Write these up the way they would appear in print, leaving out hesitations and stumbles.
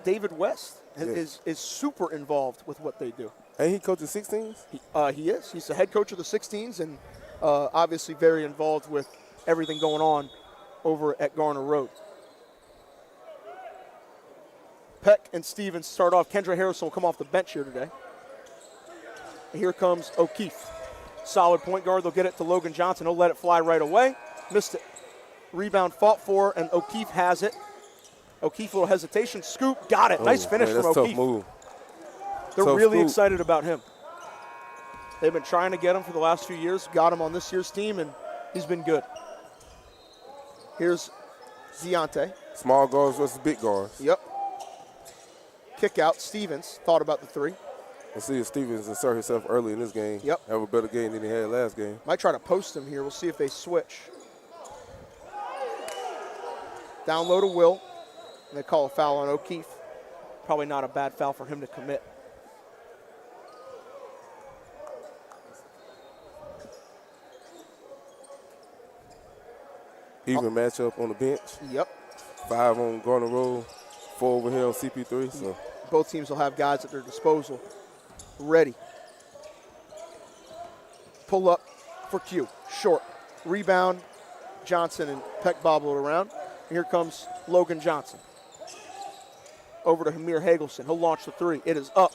David West is super involved with what they do. Ain't he coaching 16s? He is. He's the head coach of the 16s and obviously very involved with everything going on over at Garner Road. Peck and Stevens start off. Kendra Harrison will come off the bench here today. And here comes O'Keefe. Solid point guard. They'll get it to Logan Johnson. He'll let it fly right away. Missed it. Rebound fought for, and O'Keefe has it. O'Keefe, little hesitation. Scoop, got it. Nice finish from O'Keefe. Tough move. They're really excited about him. They've been trying to get him for the last few years. Got him on this year's team, and he's been good. Here's Ziante. Small guards versus big guards. Yep. Kick out. Stevens thought about the three. Let's see if Stevens insert himself early in this game. Yep. Have a better game than he had last game. Might try to post him here. We'll see if they switch. Down low to Will. And they call a foul on O'Keefe. Probably not a bad foul for him to commit. Even matchup on the bench. Yep. 5 on Garner Road, 4 over here on CP3. So both teams will have guys at their disposal ready. Pull up for Q. Short. Rebound. Johnson and Peck bobble it around. And here comes Logan Johnson. Over to Hamir Hagelson. He'll launch the three. It is up.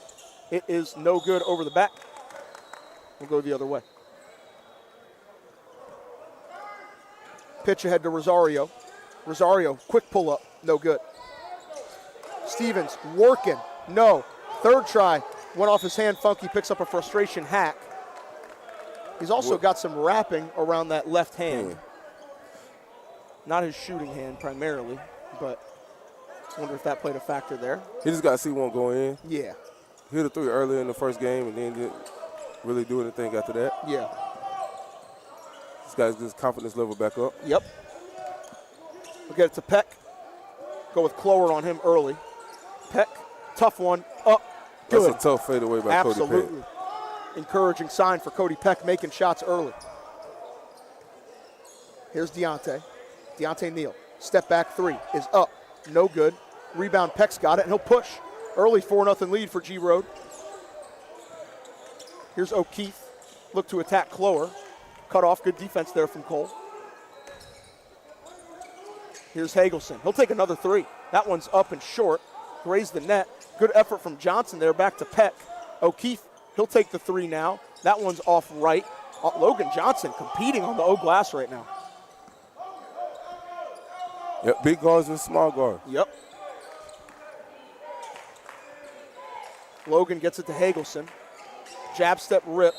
It is no good over the back. We'll go the other way. Pitch ahead to Rosario. Rosario, quick pull up. No good. Stevens working. No. Third try. Went off his hand. Funky picks up a frustration hack. He's also got some wrapping around that left hand. Not his shooting hand primarily, but I wonder if that played a factor there. He just got to see one go in. Yeah. Hit a three earlier in the first game and then didn't really do anything after that. Yeah. This guy's his confidence level back up. Yep. We'll get it to Peck. Go with Clower on him early. Peck, tough one, up, good. That's a tough fadeaway by Cody Peck. Absolutely. Encouraging sign for Cody Peck, making shots early. Here's Deontay. Deontay Neal. Step back three is up. No good. Rebound, Peck's got it, and he'll push. Early 4-0 lead for G Road. Here's O'Keefe. Look to attack Clower. Cut off. Good defense there from Cole. Here's Hagelson. He'll take another three. That one's up and short. Grazed the net. Good effort from Johnson there. Back to Peck. O'Keefe, he'll take the three now. That one's off right. Logan Johnson competing on the O glass right now. Yep, big guards and small guards. Yep. Logan gets it to Hagelson. Jab step rip,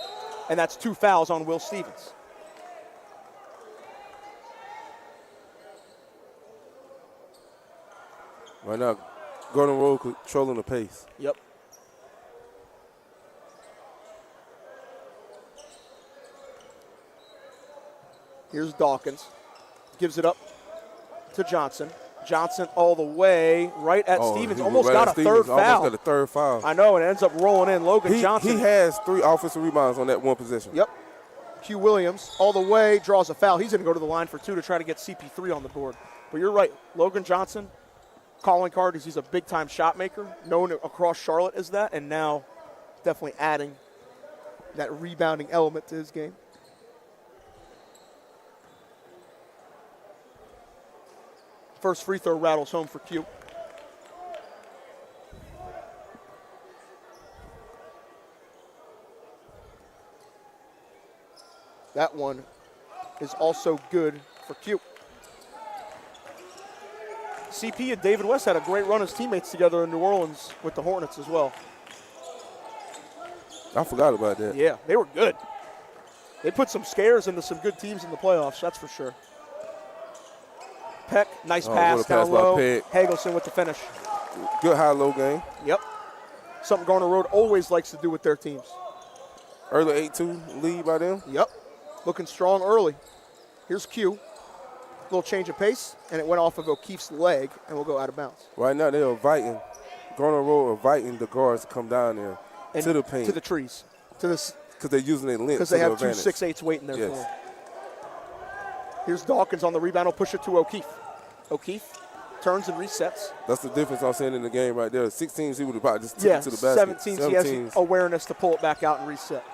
and that's 2 fouls on Will Stevens. Right now, Garner Road controlling the pace. Yep. Here's Dawkins. Gives it up to Johnson. Johnson all the way right at Stevens. Almost got a third foul. Almost got a third foul. I know, and it ends up rolling in. Logan Johnson. He has 3 offensive rebounds on that one possession. Yep. Q Williams all the way, draws a foul. He's going to go to the line for 2 to try to get CP3 on the board. But you're right. Logan Johnson, calling card is he's a big-time shot maker, known across Charlotte as that, and now definitely adding that rebounding element to his game. First free throw rattles home for Q. That one is also good for Q. CP and David West had a great run as teammates together in New Orleans with the Hornets as well. I forgot about that. Yeah, they were good. They put some scares into some good teams in the playoffs, that's for sure. Peck, nice pass down low. Hagelson with the finish. Good high-low game. Yep. Something Garner Road always likes to do with their teams. Early 8-2 lead by them. Yep. Looking strong early. Here's Q. Little change of pace, and it went off of O'Keefe's leg, and we'll go out of bounds. Right now they're inviting, Garner Road inviting the guards to come down there and to the paint. To the trees. Because they're using their length. Because they have 2 6'8" waiting there for them. Here's Dawkins on the rebound. He'll push it to O'Keefe. O'Keefe turns and resets. That's the difference I'm saying in the game right there. 6 teams, he would have probably just took it to the basket. 17 he has awareness to pull it back out and reset.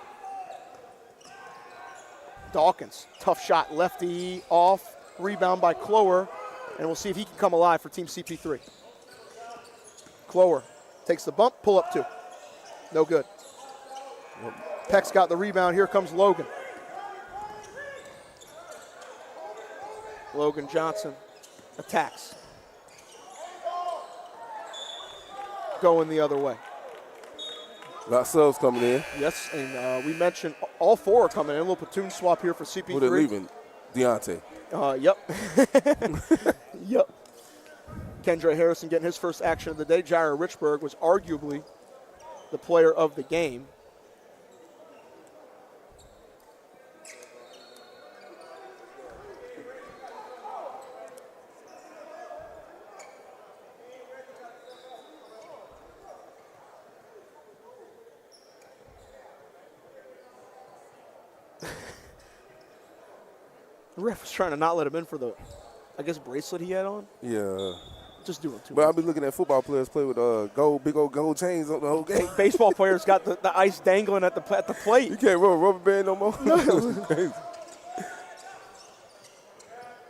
Dawkins, tough shot, lefty off, rebound by Clower, and we'll see if he can come alive for Team CP3. Clower takes the bump, pull up 2. No good. Peck's got the rebound. Here comes Logan. Logan Johnson attacks. Going the other way. Got subs coming in. Yes, and we mentioned all 4 are coming in. A little platoon swap here for CP3. Who they leaving? Deontay. Yep. Yep. Kendra Harrison getting his first action of the day. Jair Richburg was arguably the player of the game. The ref was trying to not let him in for the, I guess, bracelet he had on. Yeah. Just doing too much. But I've been looking at football players play with big old gold chains on the whole game. Baseball players got the ice dangling at the plate. You can't roll a rubber band no more. No.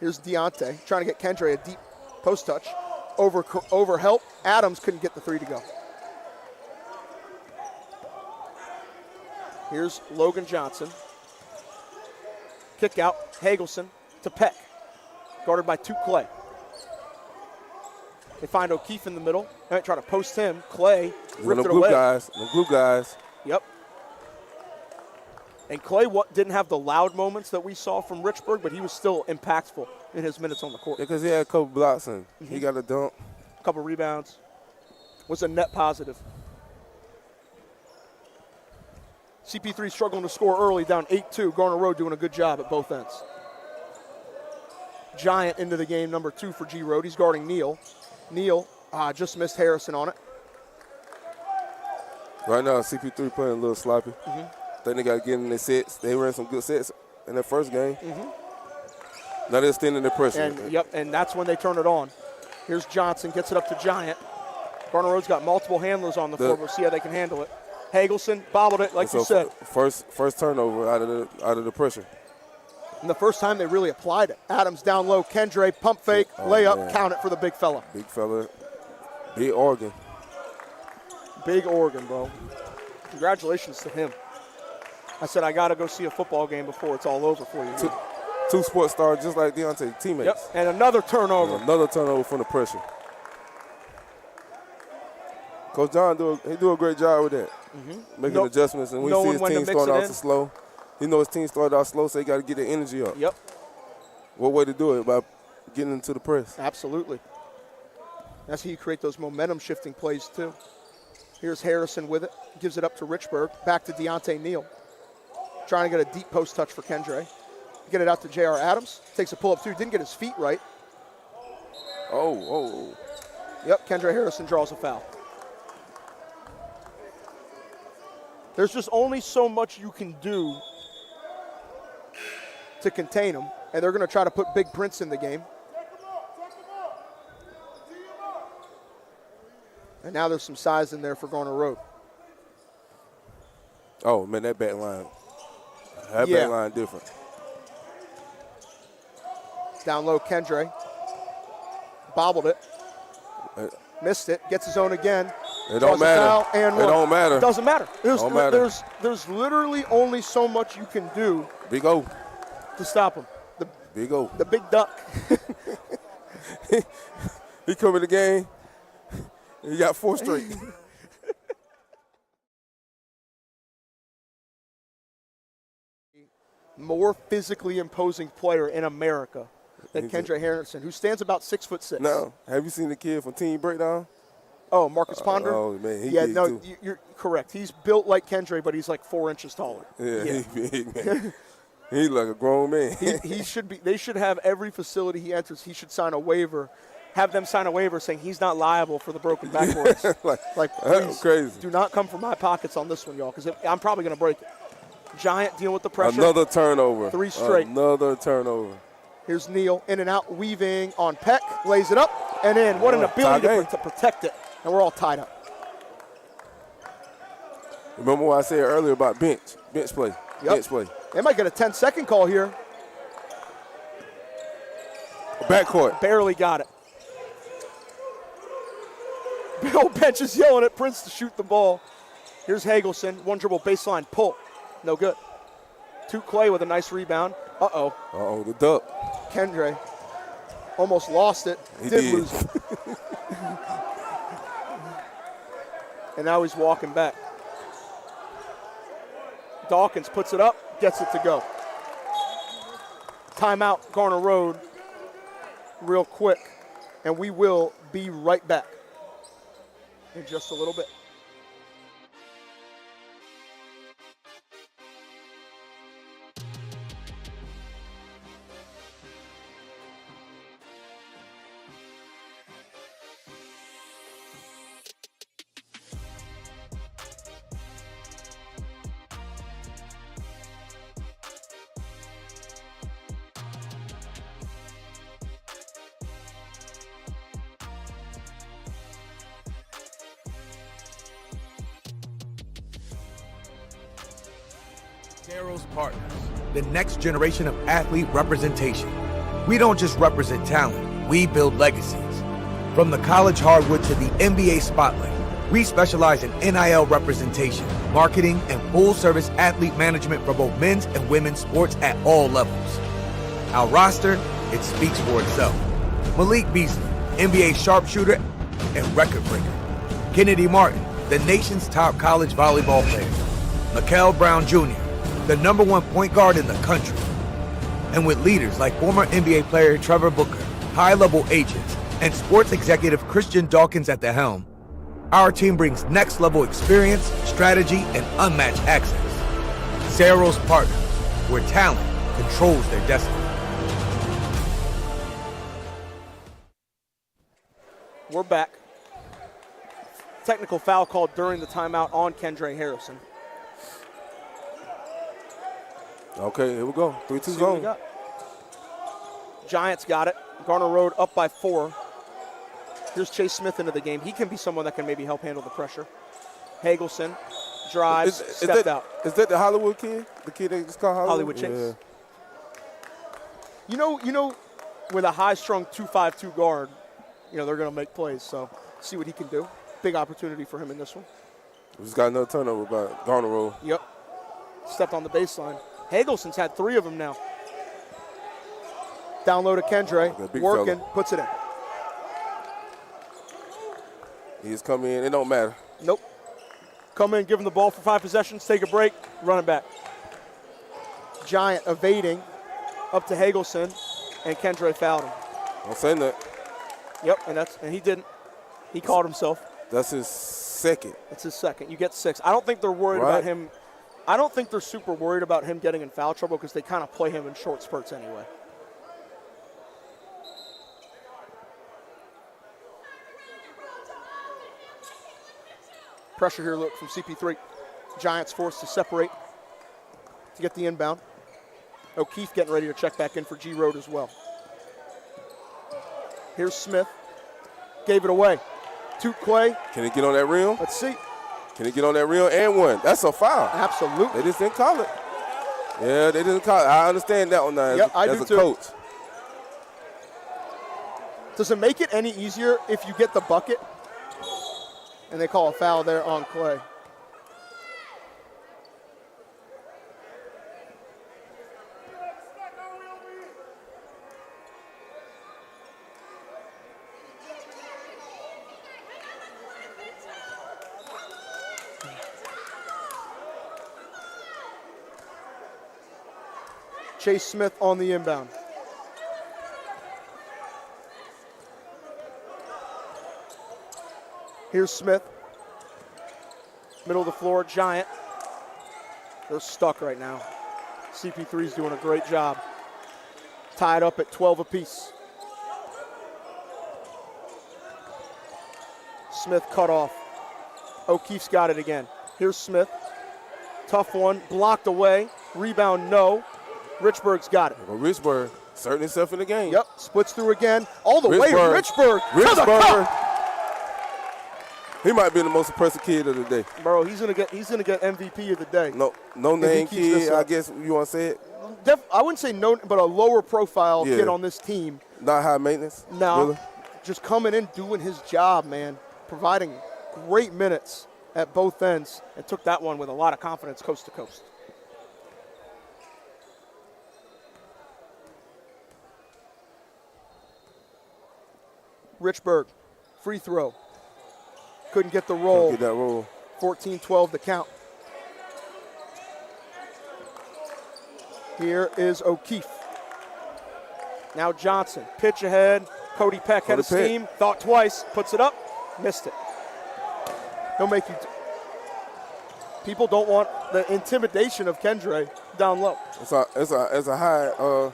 Here's Deontay trying to get Kendra a deep post touch. Over help. Adams couldn't get the 3 to go. Here's Logan Johnson. Kick out. Hagelson to Peck. Guarded by 2 Clay. They find O'Keefe in the middle. They might try to post him. Clay ripped it away. The glue guys. Yep. And Clay didn't have the loud moments that we saw from Richburg, but he was still impactful in his minutes on the court. Because he had a couple blocks and he got a dunk. A couple rebounds. Was a net positive. CP3 struggling to score early, down 8-2. Garner Road doing a good job at both ends. Giant into the game, number 2 for G Road. He's guarding Neal. Neal just missed Harrison on it. Right now, CP3 playing a little sloppy. I think they got to get in their sets. They ran some good sets in their first game. Now they're extending their pressure. And that's when they turn it on. Here's Johnson, gets it up to Giant. Garner Road's got multiple handlers on the floor. We'll see how they can handle it. Hagelson bobbled it, like you said. First turnover out of the pressure. And the first time they really applied it. Adams down low, Kendre, pump fake, layup, count it for the big fella. Big fella, big Oregon. Big Oregon, bro. Congratulations to him. I said I got to go see a football game before it's all over for you. Two sports stars just like Deontay, teammates. Yep, and another turnover. And another turnover from the pressure. Coach John do a great job with that, making adjustments. And we see his team starting out slow. He knows his team started out slow, so he got to get the energy up. Yep. What way to do it? By getting into the press. Absolutely. That's how you create those momentum-shifting plays, too. Here's Harrison with it. Gives it up to Richburg. Back to Deontay Neal. Trying to get a deep post touch for Kendre. Get it out to J.R. Adams. Takes a pull-up, too. Didn't get his feet right. Yep, Kendre Harrison draws a foul. There's just only so much you can do to contain them, and they're going to try to put Big Prince in the game. And now there's some size in there for Garner Road. Oh, man, that back line. Back line different. Down low, Kendre. Bobbled it. Missed it. Gets his own again. It don't matter. It don't matter. Doesn't matter. There's literally only so much you can do. Big O. To stop him. Big O. The big duck. He come in the game. He got 4 straight. More physically imposing player in America than Kendre Harrison, who stands about 6'6". No. Have you seen the kid from Team Breakdown? Oh, Marcus Ponder? Oh, man, you're correct. He's built like Kendre, but he's like 4 inches taller. Yeah. He's big, man. He's like a grown man. He should be. They should have every facility he enters. He should sign a waiver. Have them sign a waiver saying he's not liable for the broken backboards. Please, crazy. Do not come from my pockets on this one, y'all, because I'm probably going to break it. Giant dealing with the pressure. Another turnover. 3 straight. Another turnover. Here's Neal in and out, weaving on Peck, lays it up. and in. What an ability to protect it. And we're all tied up. Remember what I said earlier about bench play. Yep. Bench play. They might get a 10-second call here. Backcourt. Barely got it. Bill Bench is yelling at Prince to shoot the ball. Here's Hagelson. One dribble baseline pull. No good. To Clay with a nice rebound. Uh-oh. Uh-oh, the duck. Kendre almost lost it. He did lose it. And now he's walking back. Dawkins puts it up, gets it to go. Timeout, Garner Road, real quick. And we will be right back in just a little bit. Darrow's Partners, the next generation of athlete representation. We don't just represent talent, we build legacies. From the college hardwood to the NBA spotlight, we specialize in NIL representation, marketing, and full-service athlete management for both men's and women's sports at all levels. Our roster, it speaks for itself. Malik Beasley, NBA sharpshooter and record breaker. Kennedy Martin, the nation's top college volleyball player. Mikael Brown Jr., the #1 point guard in the country. And with leaders like former NBA player Trevor Booker, high-level agents, and sports executive Christian Dawkins at the helm, our team brings next-level experience, strategy, and unmatched access. Darrow's Partners, where talent controls their destiny. We're back. Technical foul called during the timeout on Kendre Harrison. Okay, here we go. 3-2 zone. Giants got it. Garner Road up by 4. Here's Chase Smith into the game. He can be someone that can maybe help handle the pressure. Hagelson drives, stepped out. Is that the Hollywood kid? The kid they just call Hollywood Chase. Yeah. You know, with a high-strung 2-5-2 guard, they're going to make plays. So see what he can do. Big opportunity for him in this one. We just got another turnover by Garner Road. Yep. Stepped on the baseline. Hagelson's had 3 of them now. Down low to Kendre. Working, fella. Puts it in. He's coming in. It don't matter. Nope. Come in, give him the ball for 5 possessions, take a break, run it back. Giant evading up to Hagelson, and Kendre fouled him. Don't say that. Yep, and he didn't. He caught himself. That's his second. That's his second. You get 6. I don't think they're worried about him. I don't think they're super worried about him getting in foul trouble because they kind of play him in short spurts anyway. Pressure here, look, from CP3. Giants forced to separate to get the inbound. O'Keefe getting ready to check back in for G Road as well. Here's Smith. Gave it away. To Clay. Can he get on that rim? Let's see. Can he get on that rim and one? That's a foul. Absolutely. They just didn't call it. Yeah, they didn't call it. I understand that one now as a coach. Does it make it any easier if you get the bucket and they call a foul there on Clay? Chase Smith on the inbound. Here's Smith. Middle of the floor, Giant. They're stuck right now. CP3's doing a great job. Tied up at 12 apiece. Smith cut off. O'Keefe's got it again. Here's Smith. Tough one, blocked away. Rebound, no. Richburg's got it. Well, Richburg Asserting himself in the game. Yep, splits through again. All the way to Richburg. He might be the most impressive kid of the day. Bro, he's gonna get MVP of the day. No name kid, I guess you want to say it? I wouldn't say no, but a lower profile kid on this team. Not high maintenance? No, really? Just coming in, doing his job, man. Providing great minutes at both ends, and took that one with a lot of confidence coast to coast. Richburg, free throw. Couldn't get the roll. Couldn't get that roll. 14-12 the count. Here is O'Keefe. Now Johnson, pitch ahead. Cody Peck had a steam, thought twice, puts it up, missed it. He'll make you. People don't want the intimidation of Kendre down low. It's a high.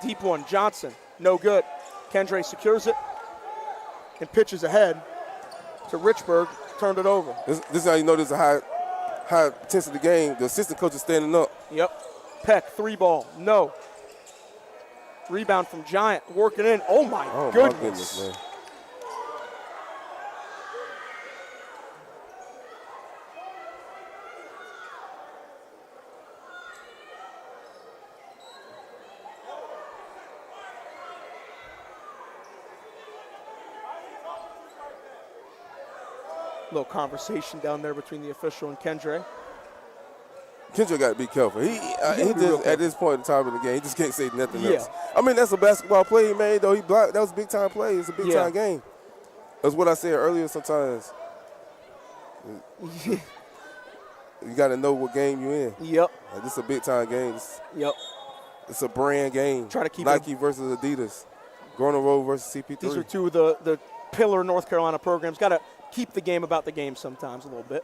Deep one, Johnson, no good. Kendre secures it and pitches ahead to Richburg, turned it over. This is how you know there's a high intensity game. The assistant coach is standing up. Yep. Peck, 3-ball, no. Rebound from Giant, working in. Oh my goodness, man. Little conversation down there between the official and Kendre. Kendre got to be careful. He just at this point in time of the game, he just can't say nothing else. I mean, that's a basketball play he made, though. He blocked. That was a big time play. It's a big time game. That's what I said earlier. Sometimes you got to know what game you're in. Yep. Like, this is a big time game. It's a brand game. Try to keep Nike versus Adidas. Garner Road versus CP3. These are two of the pillar North Carolina programs. Got to keep the game about the game sometimes a little bit.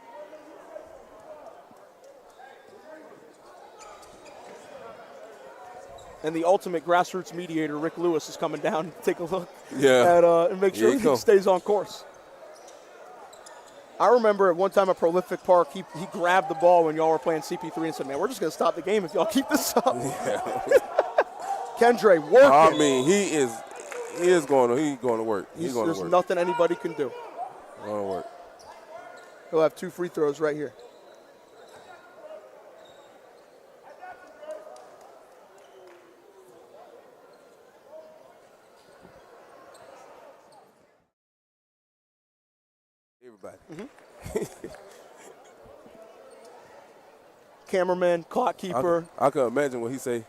And the ultimate grassroots mediator, Rick Lewis, is coming down to take a look and make sure he stays on course. I remember at one time at Prolific Park, he grabbed the ball when y'all were playing CP3 and said, man, we're just going to stop the game if y'all keep this up. Yeah. Kendre working. I mean, he's going to work. There's nothing anybody can do. Going to work. He'll have 2 free throws right here. Everybody. Mm-hmm. Cameraman, clock keeper. I can imagine what he say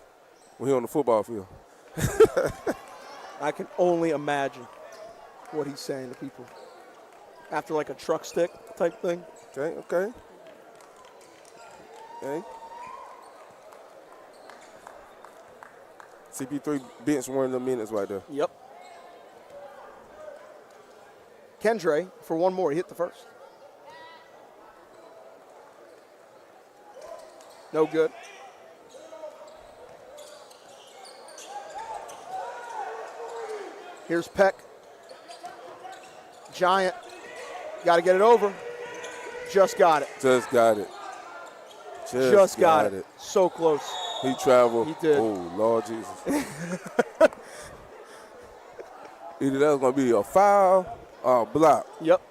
when he on the football field. I can only imagine what he's saying to people. After like a truck stick type thing. Okay. CP3 bench one of the minutes right there. Yep. Kendre, for one more, he hit the first. No good. Here's Peck. Giant. Got to get it over. Just got it. Just got it. Just got it. So close. He traveled. He did. Oh, Lord Jesus. Either that was going to be a foul or a block. Yep.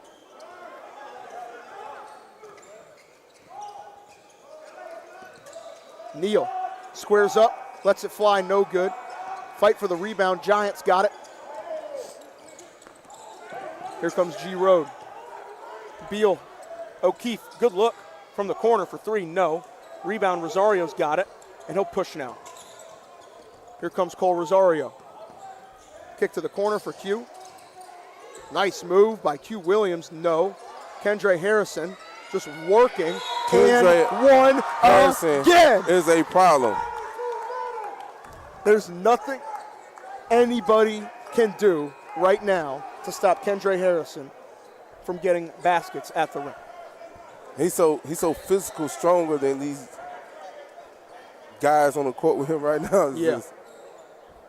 Neal squares up, lets it fly, no good. Fight for the rebound. Giants got it. Here comes G. Road. Beal, O'Keefe, good look from the corner for 3, no. Rebound, Rosario's got it, and he'll push now. Here comes Cole Rosario. Kick to the corner for Q. Nice move by Q Williams, no. Kendre Harrison just working. And one Harrison again. Is a problem. There's nothing anybody can do right now to stop Kendre Harrison from getting baskets at the rim. He's so physical, stronger than these guys on the court with him right now.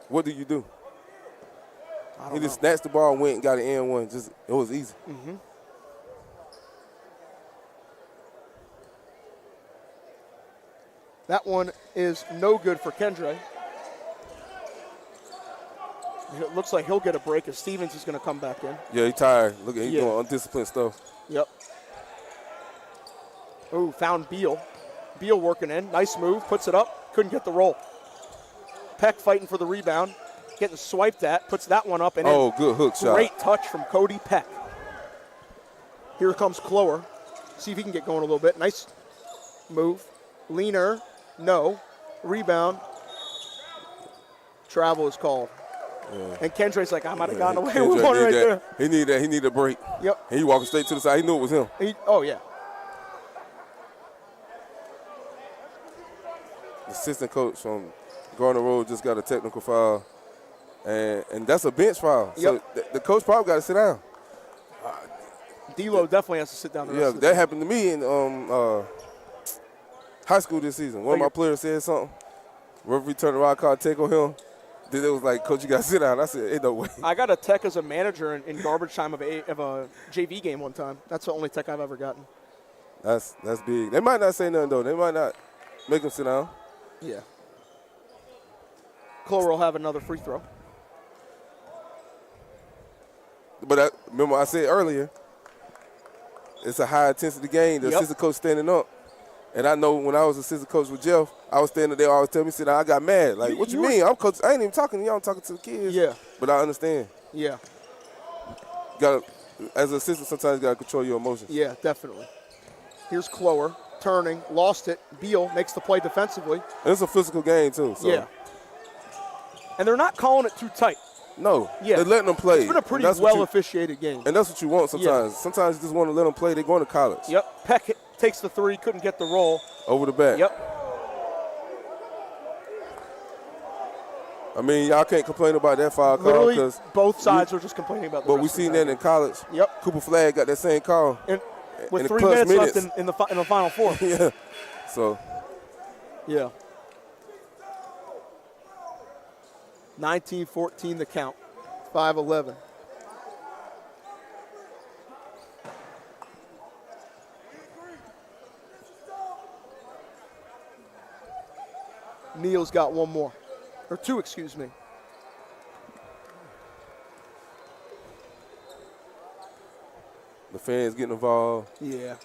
What do you do? He just snatched the ball and went and got an and one. It was easy. Mm-hmm. That one is no good for Kendre. It looks like he'll get a break as Stevens is going to come back in. Yeah, he's tired. Look at he's doing undisciplined stuff. Yep. Oh, found Beal. Beal working in. Nice move. Puts it up. Couldn't get the roll. Peck fighting for the rebound. Getting swiped at. Puts that one up and in. Good hook shot. Great touch from Cody Peck. Here comes Clower. See if he can get going a little bit. Nice move. Leaner. No. Rebound. Travel is called. Yeah. And Kendre's like, I might have gotten away with one right there. He needed that. He needed a break. Yep. And he walking straight to the side. He knew it was him. Oh, yeah. The assistant coach from Garner Road just got a technical foul. And that's a bench foul. Yep. So the coach probably got to sit down. D'Lo definitely has to sit down the rest of the that happened to me in high school this season. One of my players said something. Referee turned around, called take on him. Then it was like, Coach, you got to sit down. I said, ain't no way. I got a tech as a manager in garbage time of a JV game one time. That's the only tech I've ever gotten. That's big. They might not say nothing, though. They might not make him sit down. Yeah. Clover will have another free throw. But remember I said earlier, it's a high-intensity game. The assistant coach standing up. And I know when I was assistant coach with Jeff, I was standing there always telling me, sit down. I got mad. Like, what you mean? I'm coach. I ain't even talking to y'all. I'm talking to the kids. Yeah. But I understand. Yeah. As an assistant, sometimes you got to control your emotions. Yeah, definitely. Here's Clower turning, lost it. Beal makes the play defensively. And it's a physical game, too. So. Yeah. And they're not calling it too tight. No. Yeah. They're letting them play. It's been a pretty well-officiated game. And that's what you want sometimes. Yeah. Sometimes you just want to let them play. They're going to college. Yep. Peck takes the three, couldn't get the roll. Over the back. Yep. I mean, y'all can't complain about that foul call. Literally, both sides are just complaining about that. But we seen that in college. Yep. Cooper Flagg got that same call. And with 3 minutes left in the Final Four. Yeah. So. Yeah. 19-14 the count. 5-11. Neal's got one more. Or two, excuse me. The fans getting involved. Yeah.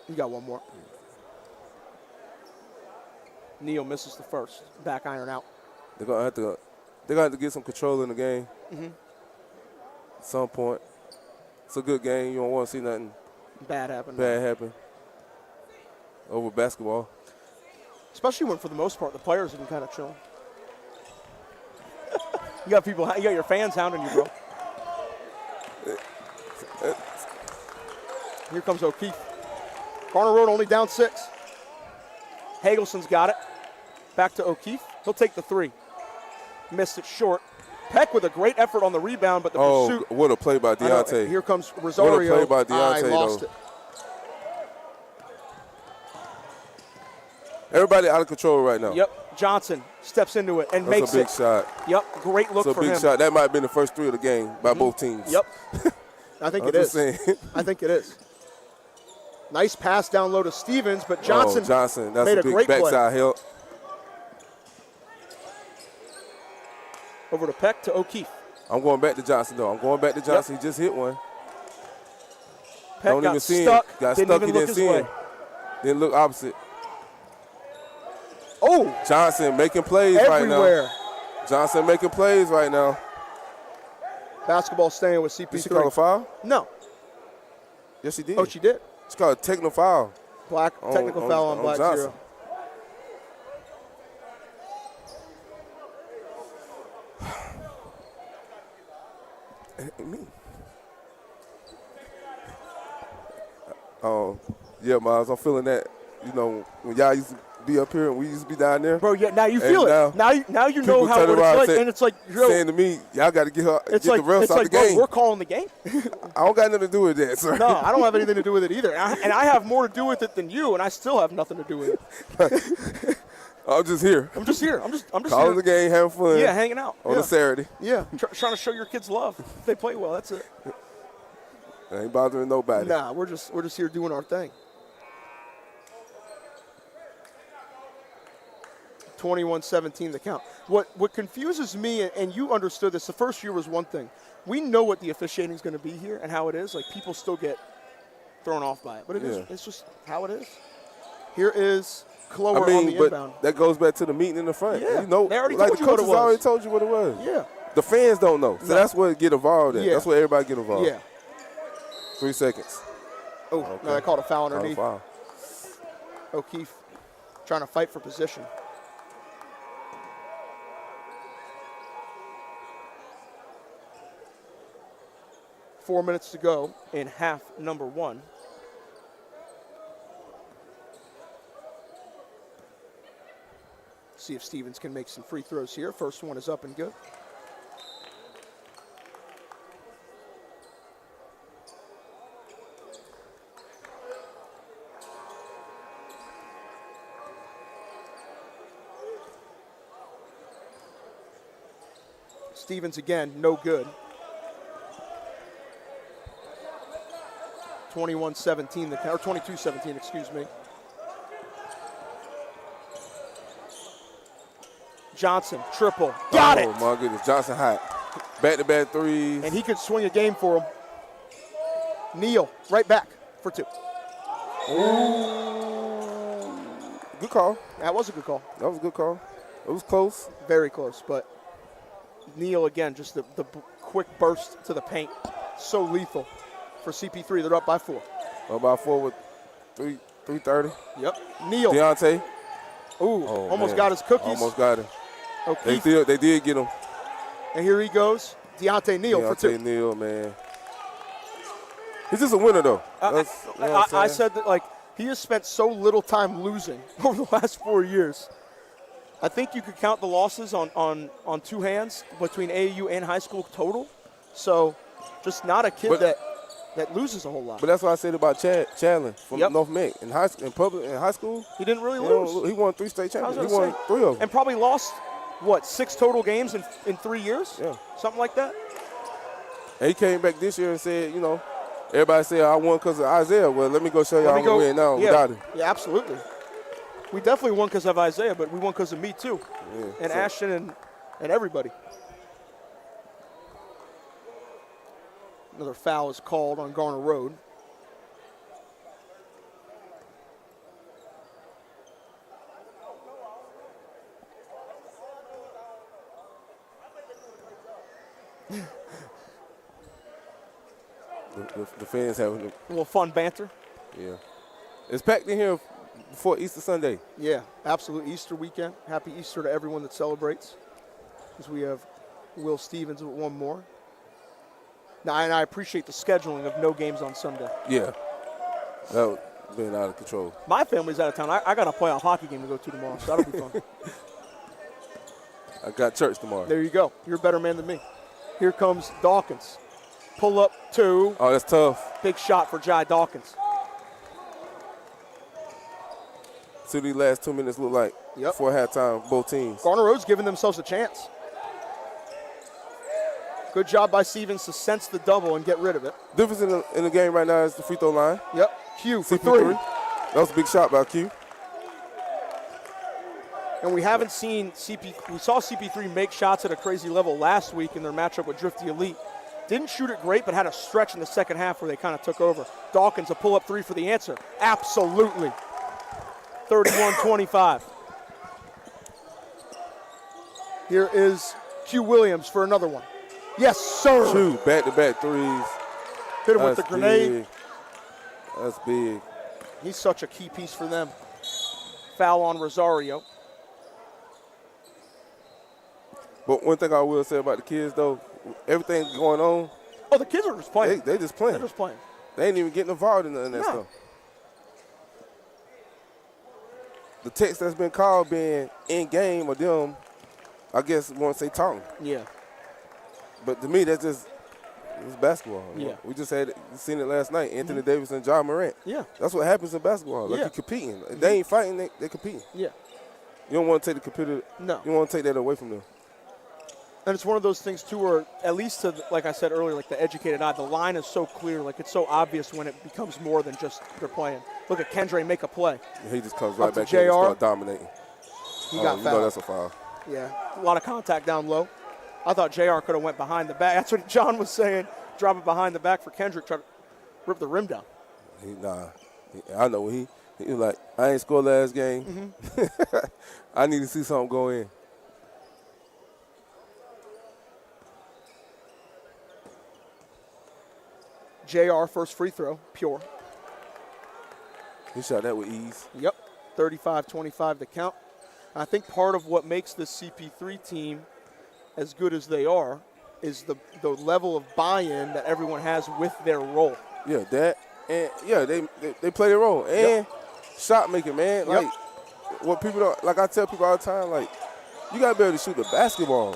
You got one more. Neal misses the first. Back iron out. They're gonna have to get some control in the game. Mm-hmm. At some point. It's a good game. You don't want to see nothing bad happen over basketball. Especially when, for the most part, the players have been kind of chilling. You got your fans hounding you, bro. Here comes O'Keefe. Garner Road only down 6. Hagelson's got it. Back to O'Keefe. He'll take the three. Missed it short. Peck with a great effort on the rebound, but the pursuit. Oh, what a play by Deontay. Here comes Rosario. What a play by Deontay, lost it. Everybody out of control right now. Yep. Johnson steps into it and makes it. That's a big shot. Yep. Great look for him. That's a big shot. That might have been the first three of the game by both teams. Yep. I think it is. I think it is. Nice pass down low to Stevens, but Johnson, that's made a big backside help. Over to Peck to O'Keefe. I'm going back to Johnson, though. He just hit one. Peck Don't got even see stuck. him. Got Didn't stuck. even He look didn't see him. Didn't look opposite. Oh! Johnson making plays everywhere. Right now. Johnson making plays right now. Basketball staying with CP3. Did she call a foul? No. Yes, she did. Oh, she did? She called a technical foul. Technical foul on Black Johnson. Me. Yeah, Miles, I'm feeling that. You know, when y'all used to be up here and we used to be down there. Bro, yeah, now you feel it. Now you know how what it's like, and it's like saying to me, y'all got to get the refs out the game. Bro, we're calling the game. I don't got nothing to do with that, sir. No, I don't have anything to do with it either. And I have more to do with it than you, and I still have nothing to do with it. I'm just here. I'm just calling here. the game, having fun. Yeah, hanging out on a Saturday. Yeah, trying to show your kids love. If they play well, that's it. I ain't bothering nobody. Nah, we're just here doing our thing. 21-17 the count. What confuses me, and you understood this, the first year was one thing. We know what the officiating is going to be here and how it is. Like, people still get thrown off by it. But it's just how it is. Here is Clower on the inbound. That goes back to the meeting in the front. Yeah. You know, they already like told the you what it coaches was. already told you what it was. Yeah. The fans don't know. So that's what get involved in. Yeah. That's where everybody get involved. Yeah. 3 seconds. Oh, okay. No, I called a foul underneath. Foul. O'Keefe trying to fight for position. Four minutes to go in half number one. See if Stevens can make some free throws here. First one is up and good. Stevens again, no good. 21-17, or 22-17, excuse me. Johnson, triple, got it! Oh, my goodness, Johnson hot. Back-to-back threes. And he could swing a game for him. Neal, right back for two. Ooh. Good call. That was a good call. That was a good call. It was close. Very close, but Neal again, just the quick burst to the paint. So lethal for CP3. They're up by 4. Up by 4 with 3:30. Yep. Neal. Deontay. Ooh, almost got his cookies. Almost got him. O'Keefe. They did get him. And here he goes. Deontay Neal for 2. Deontay Neal, man. He's just a winner, though. I said that, like, he has spent so little time losing over the last 4 years. I think you could count the losses on two hands between AAU and high school total. So just not a kid that loses a whole lot. But that's what I said about Chandler from North Meck. In high school, he didn't really lose. He won 3 state championships. He won 3 of them. And probably lost, 6 total games in 3 years? Yeah. Something like that? And he came back this year and said, everybody said I won because of Isaiah. Well, let me go show y'all I'm going to win now without him. Yeah, absolutely. We definitely won because of Isaiah, but we won because of me too. Yeah, and Ashton and everybody. Another foul is called on Garner Road. The fans having a little fun banter. Yeah. It's packed in here before Easter Sunday. Yeah, absolute Easter weekend. Happy Easter to everyone that celebrates. As we have Will Stevens with one more. Now, and I appreciate the scheduling of no games on Sunday. Yeah. That would been out of control. My family's out of town. I got a playoff hockey game to go to tomorrow, so that'll be fun. I got church tomorrow. There you go. You're a better man than me. Here comes Dawkins. Pull up 2. Oh, that's tough. Big shot for Jai Dawkins. See these last 2 minutes look like before halftime, both teams. Garner Road's giving themselves a chance. Good job by Stevens to sense the double and get rid of it. Difference in the game right now is the free throw line. Yep. Q for CP3. 3. That was a big shot by Q. And we haven't seen we saw CP3 make shots at a crazy level last week in their matchup with Drifty Elite. Didn't shoot it great, but had a stretch in the second half where they kind of took over. Dawkins, a pull-up 3 for the answer. Absolutely. 31-25. Here is Q Williams for another one. Yes, sir. 2 back-to-back threes. Hit him with the grenade. Big. That's big. He's such a key piece for them. Foul on Rosario. But one thing I will say about the kids, though, everything going on. Oh, the kids are just playing. They just playing. They're just playing. They ain't even getting involved in none of that stuff. The text that's been called being in game or them, I guess we want to say talking. Yeah. But to me, that's just it's basketball. Yeah. We just seen it last night. Anthony Davis and John Morant. Yeah. That's what happens in basketball. Like you're competing. They ain't fighting. They're competing. Yeah. You don't want to take the computer. No. You want to take that away from them. And it's one of those things, too, where at least to, like I said earlier, like the educated eye, the line is so clear. Like it's so obvious when it becomes more than just they're playing. Look at Kendre make a play. He just comes right back JR. in and start dominating. He got you fouled. know that's a foul. Yeah, a lot of contact down low. I thought JR could have went behind the back. That's what John was saying. Drop it behind the back for Kendrick, try to rip the rim down. I know he was like, I ain't scored last game. I need to see something go in. JR first free throw, pure. He shot that with ease. Yep, 35-25 to count. I think part of what makes this CP3 team as good as they are is the level of buy-in that everyone has with their role. Yeah, that and yeah, they play their role and shot making, man. Like what people don't, like I tell people all the time, like you gotta be able to shoot the basketball.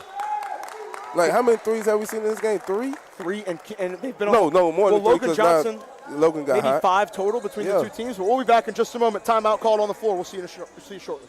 Like how many threes have we seen in this game? 3? 3 and they've been no more than 3. Logan Johnson. Logan got maybe hot. 5 total between the two teams. But we'll be back in just a moment. Timeout called on the floor. We'll see you shortly.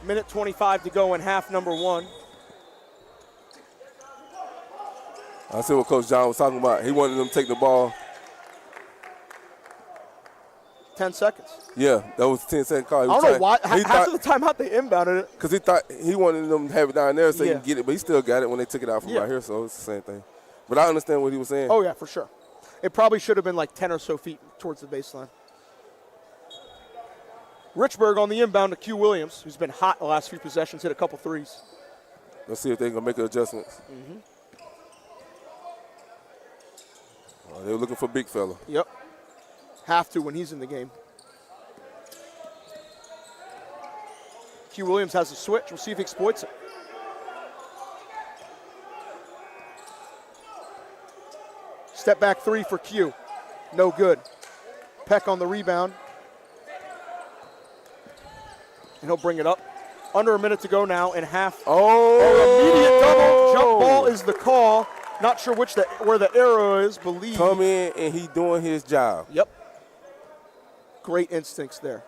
Minute 25 to go in half number 1. I see what Coach John was talking about. He wanted them to take the ball. 10 seconds. Yeah, that was a 10-second call. I don't know why. After the timeout, they inbounded it. Because he thought he wanted them to have it down there so he Yeah. can get it, but he still got it when they took it out from right here, so it's the same thing. But I understand what he was saying. Oh, yeah, for sure. It probably should have been like 10 or so feet towards the baseline. Richburg on the inbound to Q Williams, who's been hot the last few possessions, hit a couple threes. Let's see if they're going to make adjustments. They were looking for big fella. Yep. Have to when he's in the game. Q Williams has a switch. We'll see if he exploits it. Step back 3 for Q. No good. Peck on the rebound. And he'll bring it up. Under a minute to go now in half. Immediate double. Jump ball is the call. Not sure where the arrow is, believe. Come in and he doing his job. Yep. Great instincts there.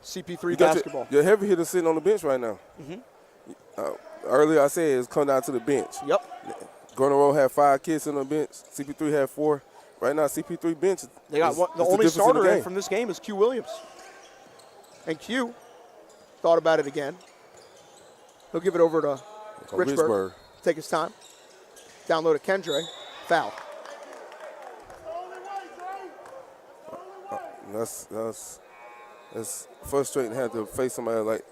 CP3 basketball. Your heavy hitter sitting on the bench right now. Earlier I said it's come down to the bench. Yep. Garner had 5 kids on the bench. CP3 had 4. Right now, CP3 bench. They got the only starter in from this game is Q Williams. And Q thought about it again. He'll give it over to Richburg. Take his time. Down low to Kendre. Foul. That's frustrating to have to face somebody like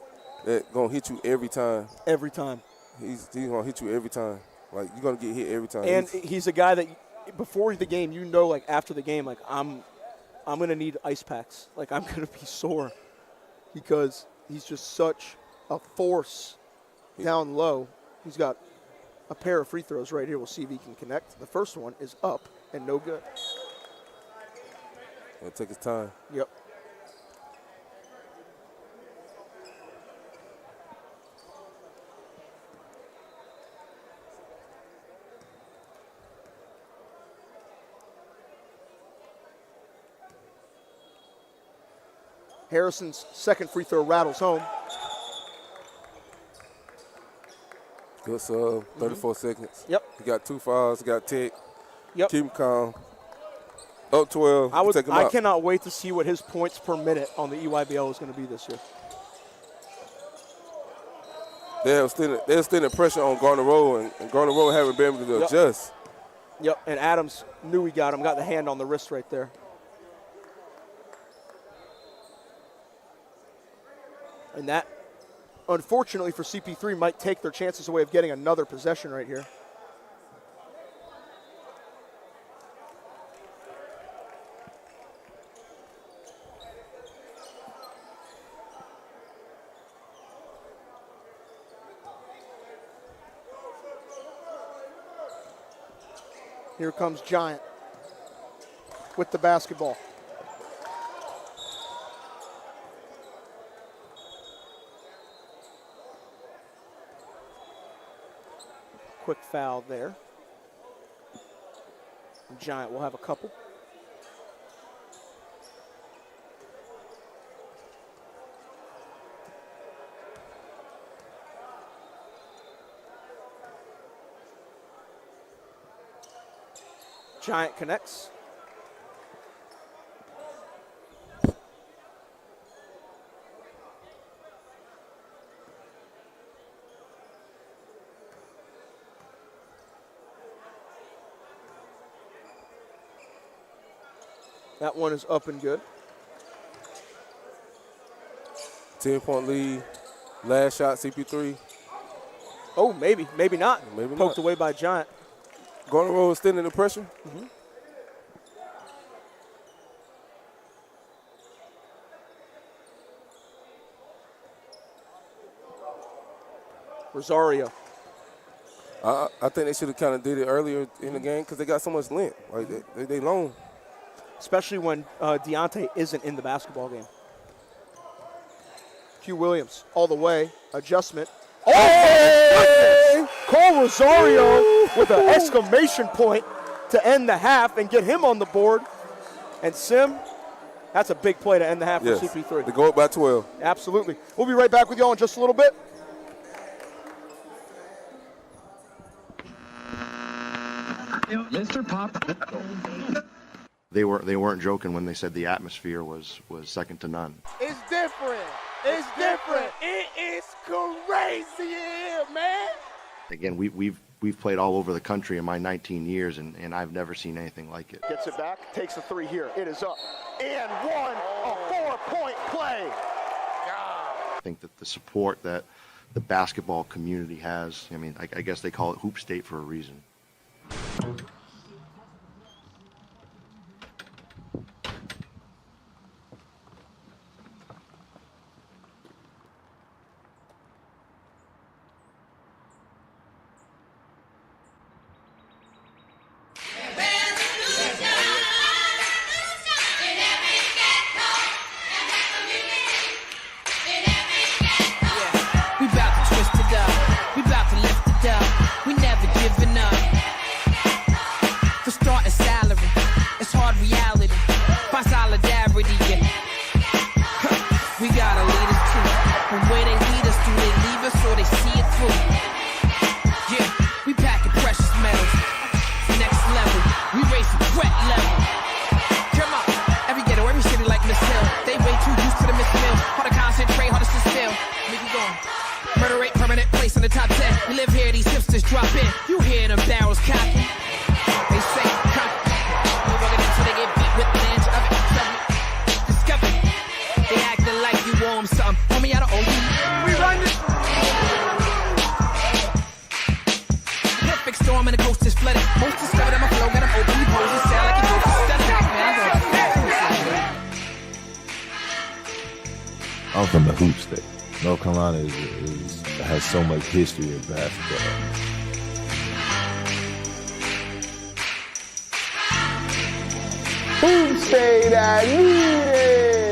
that gonna hit you every time. Every time. He's gonna hit you every time. Like you're gonna get hit every time. And he's a guy that before the game, you know, like after the game, like I'm gonna need ice packs. Like I'm gonna be sore because he's just such a force down low. He's got a pair of free throws right here. We'll see if he can connect. The first one is up and no good. It'll take his time. Yep. Harrison's second free throw rattles home. Good sub, 34 seconds. Yep. He got 2 fouls, got tick. Yep. Keep him calm. Up 12. I cannot wait to see what his points per minute on the EYBL is going to be this year. They're still in pressure on Garner Rowe, and Garner Rowe haven't been able to adjust. Yep, and Adams knew he got him, got the hand on the wrist right there. And that, unfortunately for CP3, might take their chances away of getting another possession right here. Here comes Giant with the basketball. Quick foul there. Giant will have a couple. Giant connects. That one is up and good. 10-point lead. Last shot, CP3. Oh, maybe not. Maybe Poked not. away by Giant. Garner extending the pressure. Mm-hmm. Rosario. I think they should have kind of did it earlier in the game because they got so much length. Like they long. Especially when Deontay isn't in the basketball game. Q Williams all the way. Adjustment. Oh! Cole Rosario with an exclamation point to end the half and get him on the board. And Sim, that's a big play to end the half for CP3. They go up by 12. Absolutely. We'll be right back with y'all in just a little bit. Mr. Pop. They weren't joking when they said the atmosphere was second to none. It's different. It's different. It is crazy here, man. Again, we've played all over the country in my 19 years, and I've never seen anything like it. Gets it back, takes a three here. It is up. And one, a 4-point play. I think that the support that the basketball community has, I mean, I guess they call it Hoop State for a reason. I'm from the Hoop State. North Carolina has so much history in basketball. Hoop State, I need it.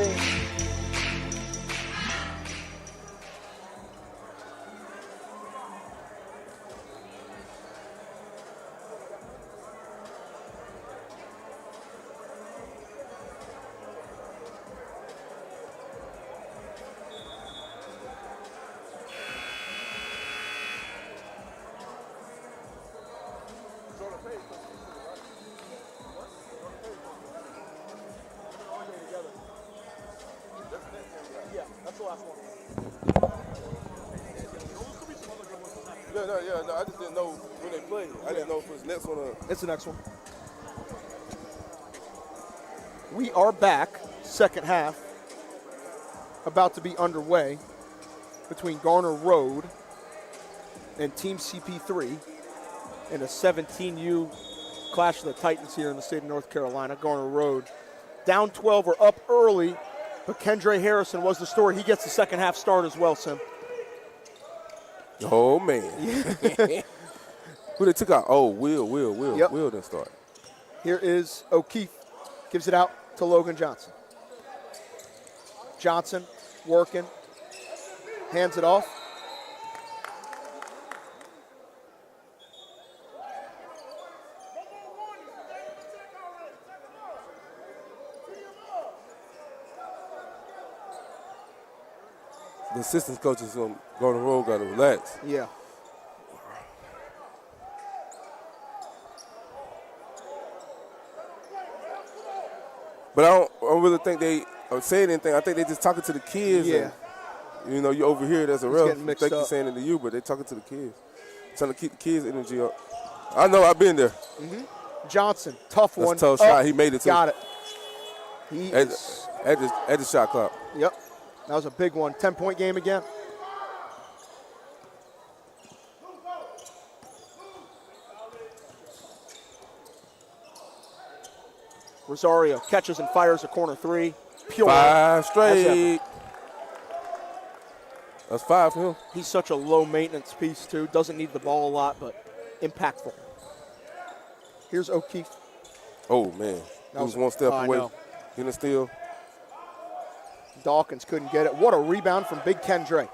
No, I just didn't know when they played. I didn't know if it was next one or... It's the next one. We are back, second half, about to be underway. between Garner Road and Team CP3 in a 17U clash of the Titans here in the state of North Carolina. Garner Road down 12 or up early, but Kendra Harrison was the story. He gets the second half start as well, Sim. Oh, man. Who they took out? Oh, Will didn't start. Here is O'Keefe. Gives it out to Logan Johnson. Johnson working. Hands it off. The assistant coaches on the road got to relax. Yeah. But I don't really think they are saying anything. I think they just talking to the kids. Yeah. And, you know, you overhear it as a ref. getting mixed Think up. you're saying it to you, but they talking to the kids. Trying to keep the kids' energy up. I know, I've been there. Johnson, tough That's one. a tough shot. He made it, too. Got it. He At is, the shot clock. yep. That was a big one. 10-point game again. Rosario catches and fires a corner three. Pure. 5 straight. That's That's 5 for him. He's such a low maintenance piece too. Doesn't need the ball a lot, but impactful. Here's O'Keefe. Oh, man. He was one step I away. know. Getting a steal. Dawkins couldn't get it. What a rebound from Big Kendra.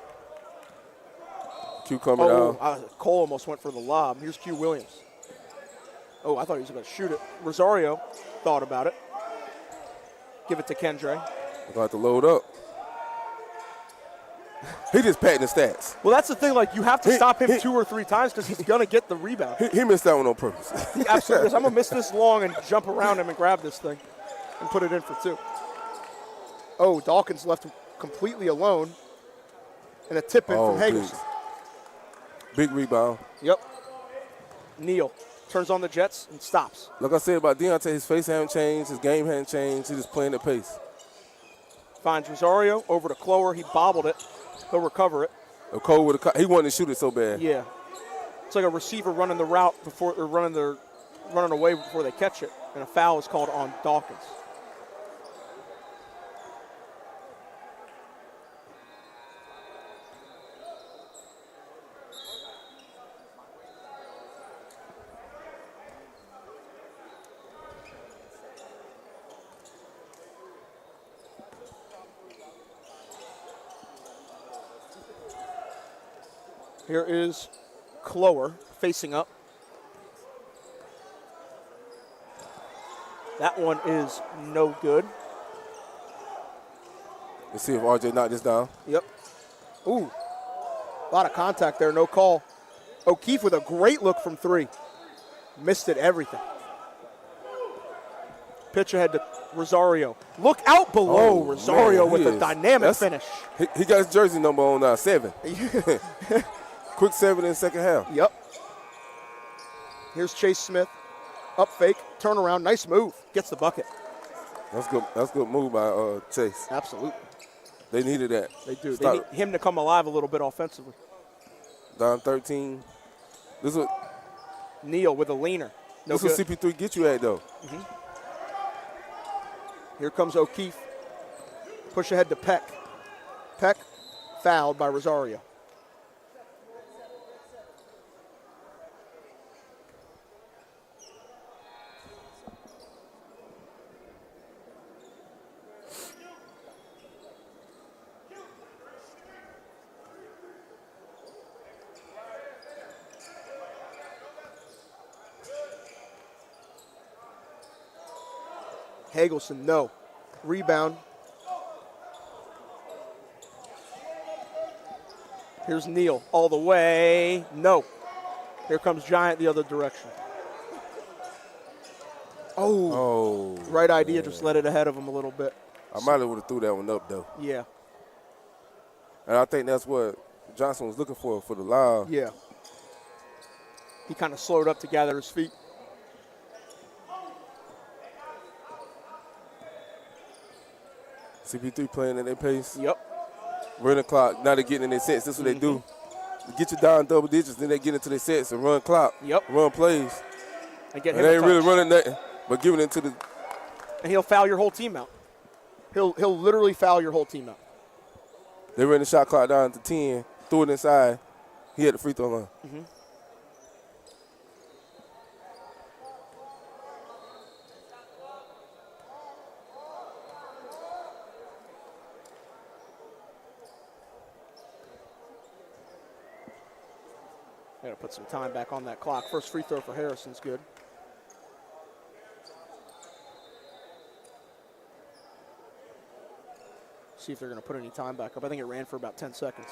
Q coming out. Cole almost went for the lob. Here's Q Williams. Oh, I thought he was going to shoot it. Rosario thought about it. Give it to Kendra. We're going to have to load up. He just patting the stats. Well, that's the thing. Like, you have to stop him 2 or 3 times because he's going to get the rebound. He missed that one on purpose. He absolutely is. I'm going to miss this long and jump around him and grab this thing and put it in for 2. Oh, Dawkins left him completely alone. And a tip in from Hagelson. Big rebound. Yep. Neal turns on the Jets and stops. Like I said about Deontay, his face hadn't changed, his game hadn't changed. He's just playing the pace. Finds Rosario over to Clower. He bobbled it. He'll recover it. Cole with he wanted to shoot it so bad. Yeah. It's like a receiver running the route before or running away before they catch it, and a foul is called on Dawkins. Here is Clower facing up. That one is no good. Let's see if RJ knocked this down. Yep. Ooh. A lot of contact there, no call. O'Keefe with a great look from 3. Missed it, everything. Pitch ahead to Rosario. Look out below Rosario with a dynamic finish. He got his jersey number on now, 7. Quick 7 in the second half. Yep. Here's Chase Smith. Up fake, turnaround, nice move. Gets the bucket. That's good. That's a good move by Chase. Absolutely. They needed that. They do. They need him to come alive a little bit offensively. Down 13. This is Neal with a leaner. No this good. what CP3 get you at, though. Here comes O'Keefe. Push ahead to Peck. Peck fouled by Rosario. Hagelson, no. Rebound. Here's Neal all the way. No. Here comes Giant the other direction. Oh. Right idea, just let it ahead of him a little bit. I might have would have threw that one up, though. Yeah. And I think that's what Johnson was looking for the lob. Yeah. He kind of slowed up to gather his feet. CP3 playing at their pace. Yep. Running clock. Now they're getting in their sets. That's what they do. Get you down double digits, then they get into their sets and run clock. Yep. Run plays. And get him And they ain't really touch. running nothing, but giving it to the. And he'll foul your whole team out. He'll literally foul your whole team out. They ran the shot clock down to 10, threw it inside. He had the free throw line. Got to put some time back on that clock. First free throw for Harrison's good. See if they're going to put any time back up. I think it ran for about 10 seconds.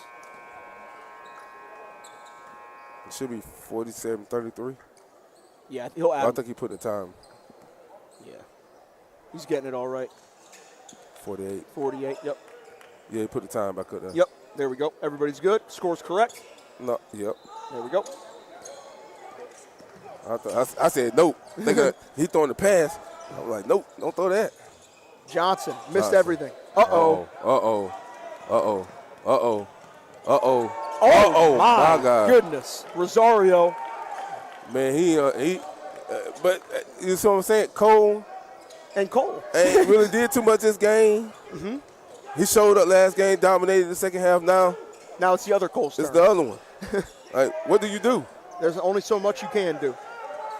It should be 47-33. Yeah, he'll add. I think he put the time. Yeah. He's getting it all right. 48. 48, yep. Yeah, he put the time back up there. Yep, there we go. Everybody's good. Score's correct. No, yep. There we go. I said nope. He throwing the pass. I'm like, nope, don't throw that. Johnson missed everything. Uh-oh. Uh-oh. Oh, my God. Goodness. Rosario. Man, but you see what I'm saying? Cole And Cole. ain't really did too much this game. He showed up last game, dominated the second half. Now Now it's the other Cole's it's turn. the other one. Like, what do you do? There's only so much you can do.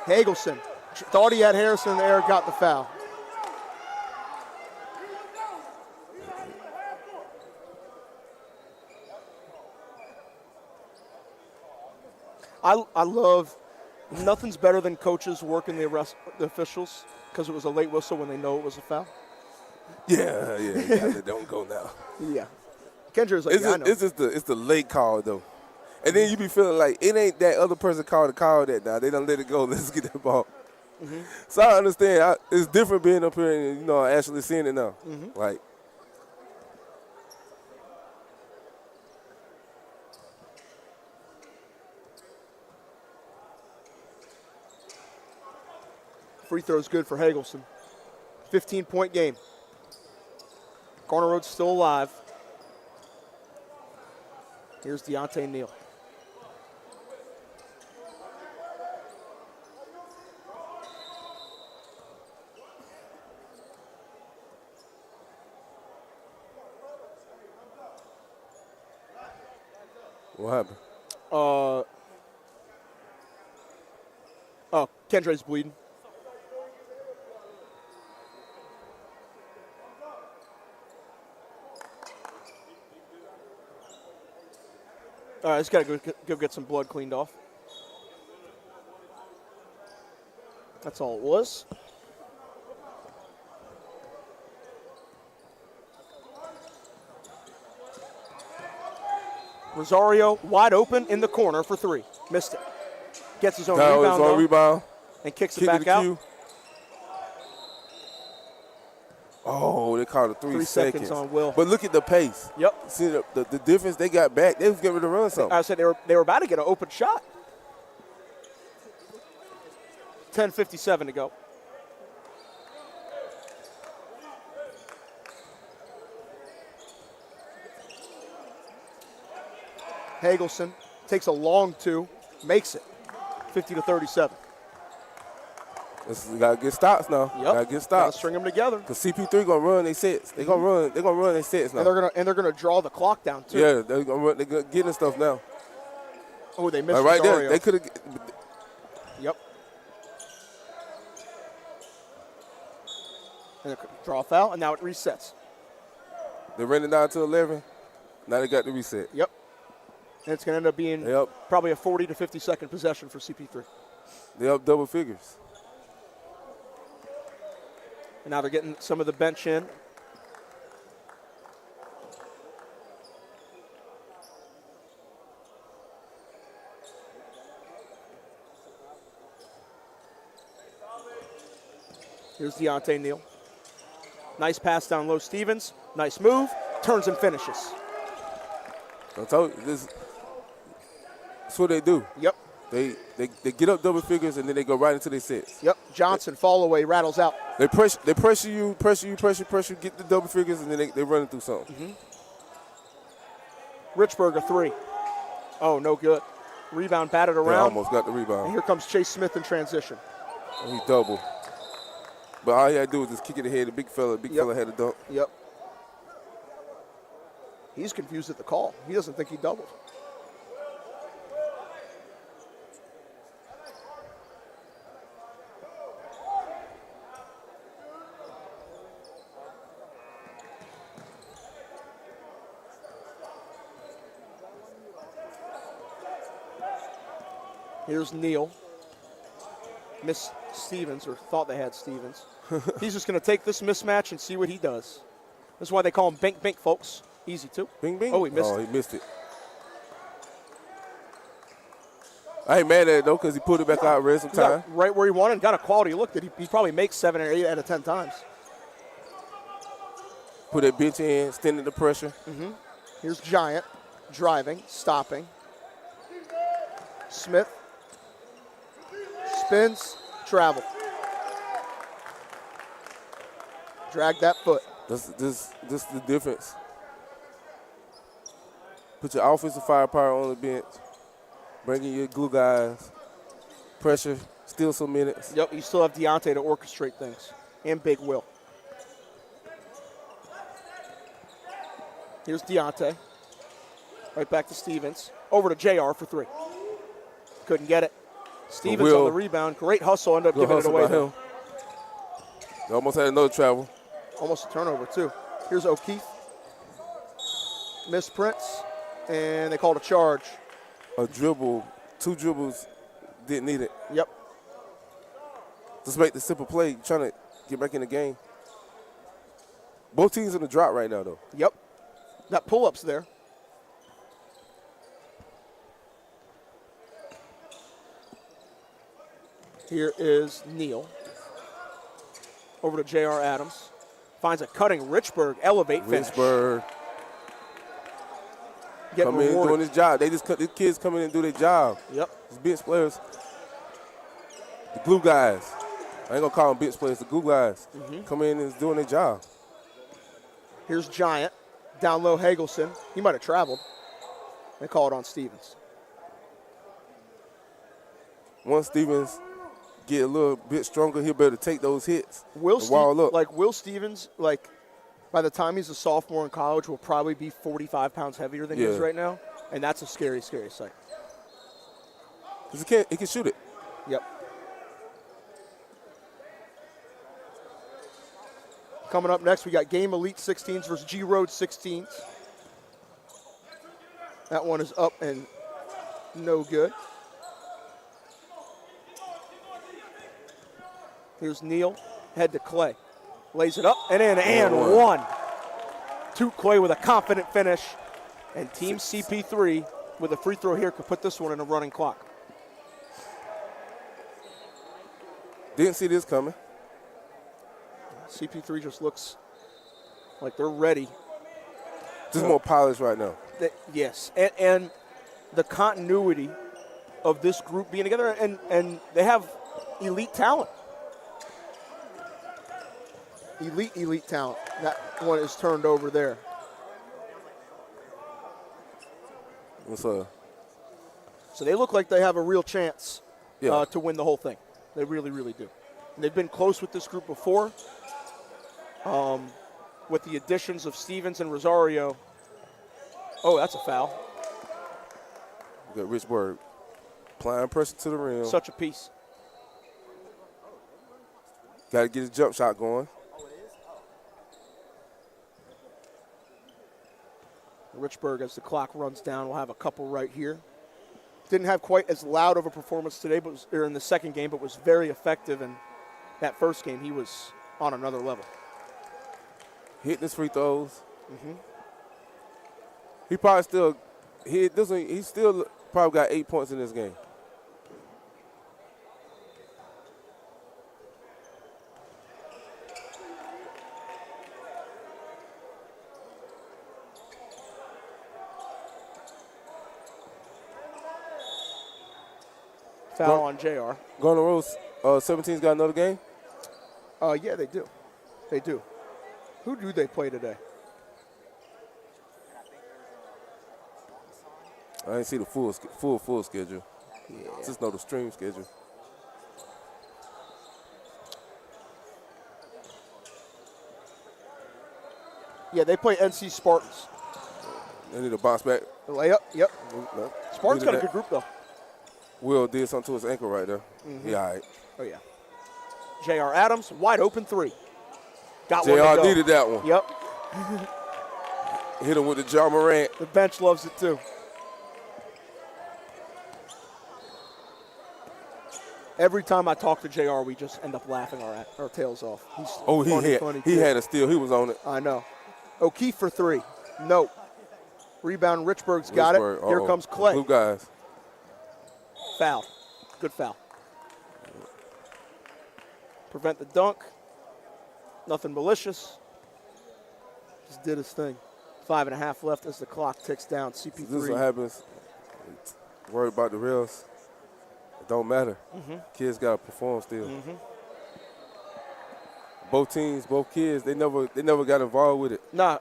Hagelson thought he had Harrison in the air, got the foul. I love, nothing's better than coaches working the officials because it was a late whistle when they know it was a foul. Yeah, they don't go now. Yeah. Kendra's like, I know. It's the late call though, and then you be feeling like it ain't that other person called that now. They don't let it go. Let's get that ball. So I understand. It's different being up here and actually seeing it now. Like. Free throw's good for Hagelson. 15-point game. Garner Road's still alive. Here's Deontay Neal. What happened? Kendra's bleeding. All right, just got to go get some blood cleaned off. That's all it was. Rosario wide open in the corner for three. Missed it. Gets his own rebound, and kicks it back out. Oh, they called it 3 seconds on Will. But look at the pace. Yep. See the difference they got back. They was getting ready to run something. I said they were about to get an open shot. 10:57 to go. Hagelson takes a long two, makes it. 50-37. You gotta get stops now. Yep. Gotta get stops. Gotta string them together. Cause CP3 gonna run their sets. They gonna run. They gonna run their sets now. And they're gonna draw the clock down too. Yeah, they're gonna run. They're getting stuff now. Oh, they missed right Rosario. there. They could have. Yep. And they draw a foul, and now it resets. They ran it down to 11. Now they got the reset. Yep. And it's gonna end up being probably a 40 to 50 second possession for CP3. They up double figures. And now they're getting some of the bench in. Here's Deontay Neal. Nice pass down low, Stevens. Nice move. Turns and finishes. I told you, that's what they do. Yep. They get up double figures and then they go right into their sets. Yep. Johnson fall away, rattles out. They pressure you, get the double figures, and then they run it through something. Richburg a three. Oh, no good. Rebound batted They around. almost got the And rebound. here comes Chase Smith in transition. And he doubled. But all he had to do was just kick it ahead. The big fella had to dunk. Yep. He's confused at the call. He doesn't think he doubled. Here's Neal. Miss Stevens, or thought they had Stevens. He's just going to take this mismatch and see what he does. That's why they call him Bink Bink, folks. Easy, too. Bing, bing. Oh, he missed it. He missed it. I ain't mad at it, though, because he put it back out red some He got time. right where he wanted and got a quality look that he probably makes 7 or 8 out of 10 times. Put that bench in, extended the pressure. Here's Giant driving, stopping. Smith spins, travel. Drag that foot. This is the difference. Put your offensive firepower on the bench. Bring in your glue guys. Pressure, steal some minutes. Yep, you still have Deontay to orchestrate things. And Big Will. Here's Deontay. Right back to Stevens. Over to JR for 3. Couldn't get it. Stevens on the rebound. Great hustle. Ended up giving it away. Him. They almost had another travel. Almost a turnover, too. Here's O'Keefe. Misprints. And they called a charge. A dribble, 2 dribbles, didn't need it. Yep. Just make the simple play, trying to get back in the game. Both teams in the drop right now, though. Yep. That pull-up's there. Here is Neal. Over to J.R. Adams. Finds a cutting Richburg elevate finish. Richburg Getting come in rewarded. doing his job. These kids come in and do their job. Yep. These bench players. The glue guys. I ain't going to call them bench players. The glue guys come in and is doing their job. Here's Giant. Down low, Hagelson. He might have traveled. They call it on Stevens. Once Stevens get a little bit stronger, he'll be able to take those hits. Will Stevens, by the time he's a sophomore in college, will probably be 45 pounds heavier than he is right now. And that's a scary, scary sight. Because he can shoot it. Yep. Coming up next, we got Game Elite 16s versus G Road 16s. That one is up and no good. Here's Neal, head to Clay. Lays it up and in, and one. To Clay with a confident finish. And Team CP3 with a free throw here could put this one in a running clock. Didn't see this coming. CP3 just looks like they're ready. Just more polished right now. Yes, and the continuity of this group being together, and they have elite talent. Elite talent. That one is turned over there. So they look like they have a real chance Yeah. to win the whole thing. They really, really do. And they've been close with this group before. With the additions of Stevens and Rosario. Oh, that's a foul. We got Richburg applying pressure to the rim. Such a piece. Got to get his jump shot going. Richburg, as the clock runs down, will have a couple right here. Didn't have quite as loud of a performance today, or in the second game, but was very effective. And that first game, he was on another level. Hitting his free throws. He probably still he still probably got 8 points in this game. Foul on JR. Garner Rose, 17's got another game? Yeah, they do. They do. Who do they play today? I didn't see the full schedule. Yeah. Just know the stream schedule. Yeah, they play NC Spartans. They need to bounce back. The layup, yep. No, Spartans got a that. good group, though. Will did something to his ankle right there. Mm-hmm. Yeah, all right. Oh, yeah. J.R. Adams, wide open 3. Got one to JR go. needed that one. Yep. Hit him with the Ja Morant. The bench loves it, too. Every time I talk to JR, we just end up laughing our tails off. He's funny he kid. had a steal. He was on it. I know. O'Keefe for 3. No. Rebound, Richburg's got it. Here comes Clay. Blue guys. Foul. Good foul. Prevent the dunk. Nothing malicious. Just did his thing. 5.5 left as the clock ticks down. CP3. This is what happens. Worried about the rails. It don't matter. Kids got to perform still. Both teams, both kids, they never got involved with it. Nah,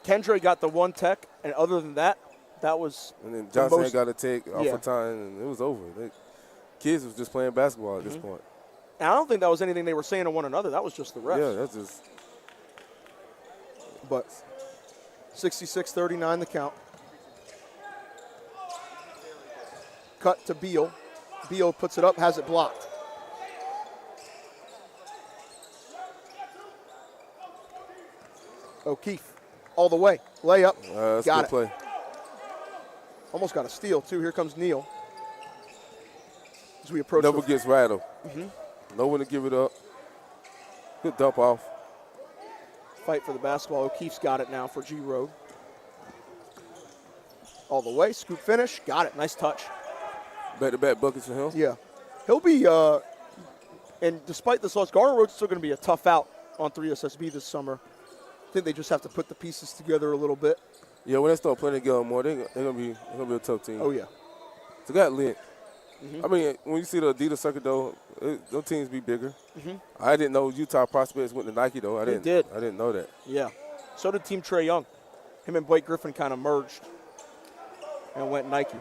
Kendra got the 1 tech, and other than that, that was. And then Johnson most, got a take off yeah. for time, and it was over. Kids was just playing basketball at this point. And I don't think that was anything they were saying to one another. That was just the refs. Yeah, that's just. But 66-39 the count. Cut to Beal. Beal puts it up, has it blocked. O'Keefe, all the way. Layup. That's got good it. play. Almost got a steal, too. Here comes Neal. As we approach. Never gets rattled. No one to give it up. Good dump off. Fight for the basketball. O'Keefe's got it now for G Road. All the way. Scoop finish. Got it. Nice touch. Back-to-back buckets for him. Yeah. He'll be, and despite this loss, Garner Road's still going to be a tough out on 3SSB this summer. I think they just have to put the pieces together a little bit. Yeah, when they start playing together more, they're gonna be a tough team. Oh, yeah. So got lit. I mean, when you see the Adidas circuit, though, those teams be bigger. I didn't know Utah prospects went to Nike, though. I didn't know that. Yeah. So did Team Trae Young. Him and Blake Griffin kind of merged and went Nike.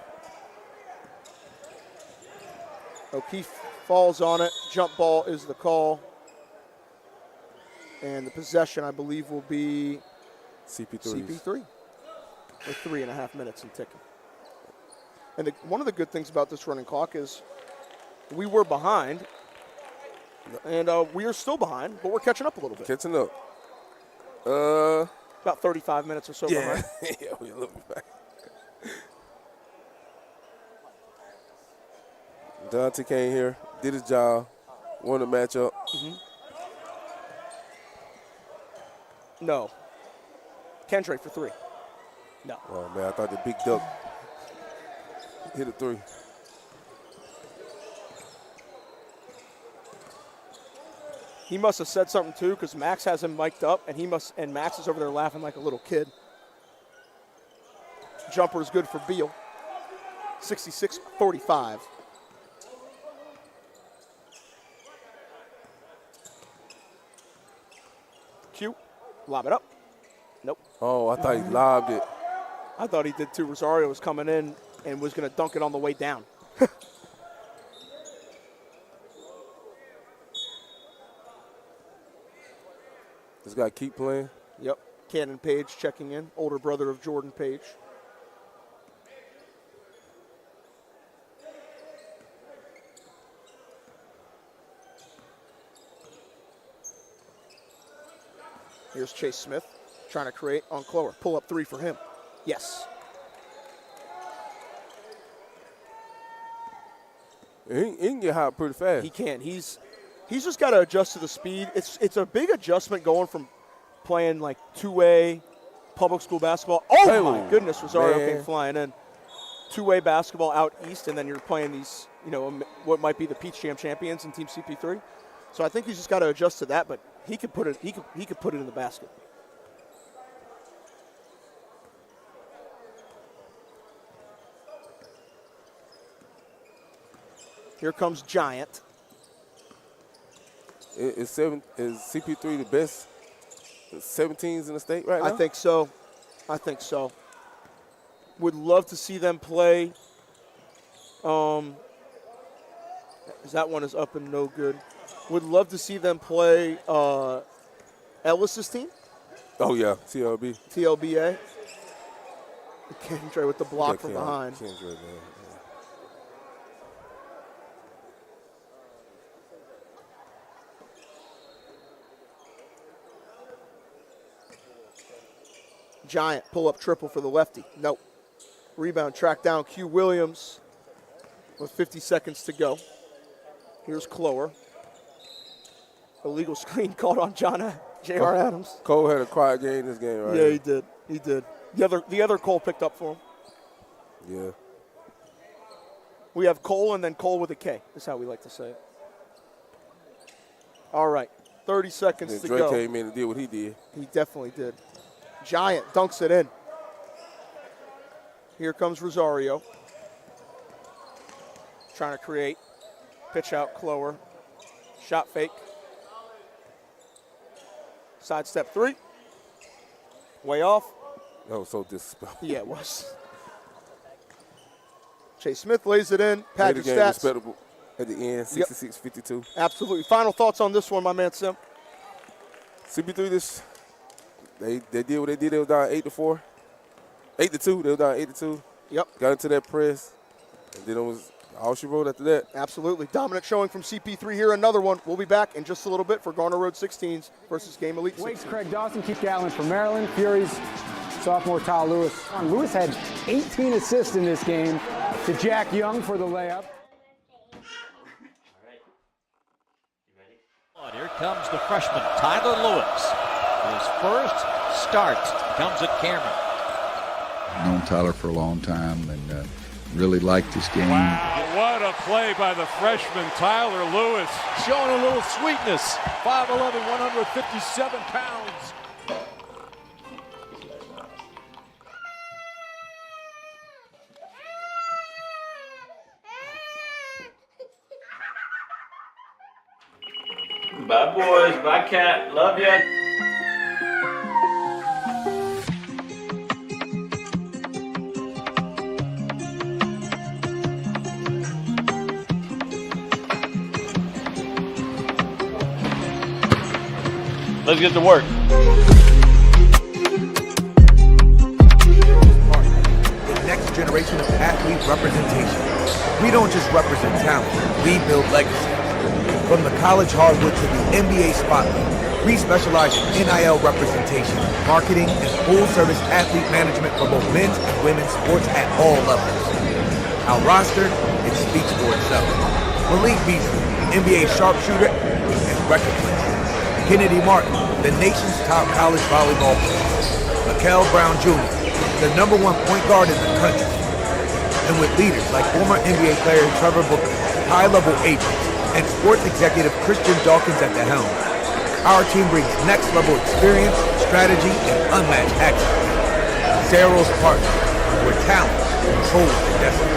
O'Keefe falls on it. Jump ball is the call. And the possession, I believe, will be CP3. With 3.5 minutes and ticking. And one of the good things about this running clock is we were behind, and we are still behind, but we're catching up a little bit. Catching up. About 35 minutes or so behind. Yeah, we're looking back. Dante came here, did his job, won the matchup. No. Kendra for 3. No. Oh, man, I thought the big duck hit a 3. He must have said something too, because Max has him mic'd up, and Max is over there laughing like a little kid. Jumper is good for Beal. 66-45. Q, lob it up. Nope. Oh, I thought he lobbed it. I thought he did too. Rosario was coming in and was going to dunk it on the way down. This guy keep playing. Yep. Cannon Page checking in, older brother of Jordan Page. Here's Chase Smith trying to create on Clower. Pull up 3 for him. Yes. He can get hot pretty fast. He can. He's just got to adjust to the speed. It's a big adjustment going from playing like two-way public school basketball. Oh, my goodness, Rosario came flying in. Two-way basketball out east, and then you're playing these, what might be the Peach Jam champions in Team CP3. So I think he's just got to adjust to that, but he could put it in the basket. Here comes Giant. Is CP3 the best 17s in the state right now? I think so. Would love to see them play. That one is up and no good. Would love to see them play Ellis's team. Oh, yeah, TLB. TLBA. Kendra with the block from behind. Kendra, man. Giant pull-up triple for the lefty. Nope. Rebound tracked down. Q Williams with 50 seconds to go. Here's Clower. Illegal screen called on J.R. Adams. Cole had a quiet game this game, right? Yeah, he did. He did. The other Cole picked up for him. Yeah. We have Cole and then Cole with a K. That's how we like to say it. All right. 30 seconds to Drake go. came in and did what he did. He definitely did. Giant dunks it in. Here comes Rosario. Trying to create. Pitch out, Clower. Shot fake. Sidestep three. Way off. That was so disrespectful. Yeah, it was. Chase Smith lays it in. Pad your game stats. respectable at the end, 66-52. Absolutely. Final thoughts on this one, my man Sim? CP3, they did what they did. They were down 8-4. 8-2. They were down 8-2. Yep. Got into that press, and then it was all she wrote after that. Absolutely. Dominant showing from CP3 here. Another one. We'll be back in just a little bit for Garner Road 16s versus Game Elite 16s. Wake's Craig Dawson, Keith Gallen from Maryland. Furies, sophomore Tyler Lewis. Lewis had 18 assists in this game to Jack Young for the layup. Here comes the freshman, Tyler Lewis. His first start comes at Cameron. I've known Tyler for a long time and really liked this game. Wow, what a play by the freshman, Tyler Lewis. Showing a little sweetness. 5'11", 157 pounds. Bye, boys. Bye, Cat. Love ya. Let's get to work. The next generation of athlete representation. We don't just represent talent, we build legacies. From the college hardwood to the NBA spotlight, we specialize in NIL representation, marketing, and full-service athlete management for both men's and women's sports at all levels. Our roster, it speaks for itself. Malik Beasley, NBA sharpshooter and record player. Kennedy Martin, the nation's top college volleyball player. Mikael Brown Jr., the #1 point guard in the country. And with leaders like former NBA player Trevor Booker, high-level agents, and sports executive Christian Dawkins at the helm, our team brings next-level experience, strategy, and unmatched access. Sarah's Partners, where talent controls the destiny.